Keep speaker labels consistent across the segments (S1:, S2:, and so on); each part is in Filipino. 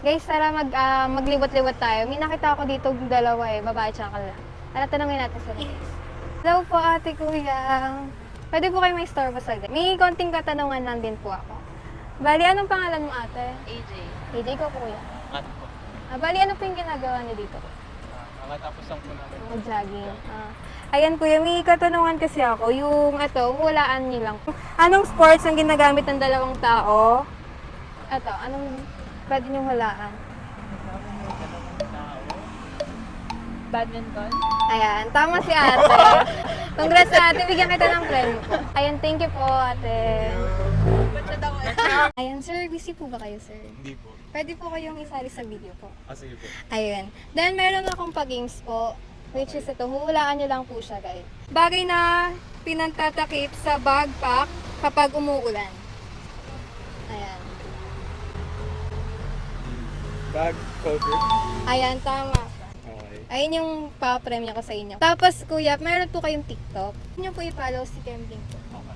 S1: Guys, tara magliwat-liwat tayo. May nakita ako dito dalawa babae tsaka lalaki. Tara, tanungin natin sila. Hello po, ate, kuya. Pwede po kayo may store pa saglit. May konting katanungan lang din po ako. Bali, anong pangalan mo, ate?
S2: AJ.
S1: AJ ko, kuya.
S3: At po.
S1: Bali, ano po yung ginagawa niyo dito?
S3: Kakatapos lang po namin.
S1: Mag-jogging. Ayan, kuya, may katanungan kasi ako. Yung, hulaan niyo lang. Anong sports ang ginagamit ng dalawang tao? Anong pwede niyong hulaan?
S2: Badminton.
S1: Ayan, tama si ate. Congrats ate, bigyan kita ng premyo po. Ayan, thank you po ate. Ayan sir, busy po ba kayo sir?
S3: Hindi po.
S1: Pwede po kayong isali sa video po.
S3: Sige po.
S1: Ayan. Then meron akong pag-games po, which is ito, huhulaan niyo lang po siya guys. Bagay na pinantatakip sa backpack kapag umuulan. Ayan.
S3: Bag cover.
S1: Ayan, tama.
S3: Okay.
S1: Ayun yung pa-premyo ko sa inyo. Tapos kuya, meron po kayong TikTok. Inyo po i-follow si Kembling po.
S3: Okay.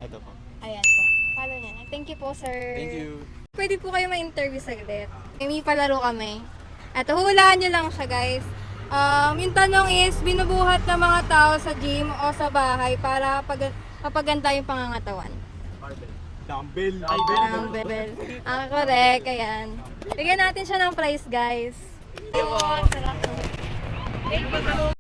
S3: Ito po.
S1: Ayan po. Follow niya. Thank you po, sir.
S3: Thank you.
S1: Pwede po kayo ma-interview saglit. May palaro kami. At hulaan niyo lang siya, guys. Yung tanong is, binubuhat ng mga tao sa gym o sa bahay para mapaganda yung pangangatawan.
S3: Dumbbell.
S1: Dumbbell. Correct. Ayan. Bigyan natin siya ng prize, guys.
S2: Thank you po.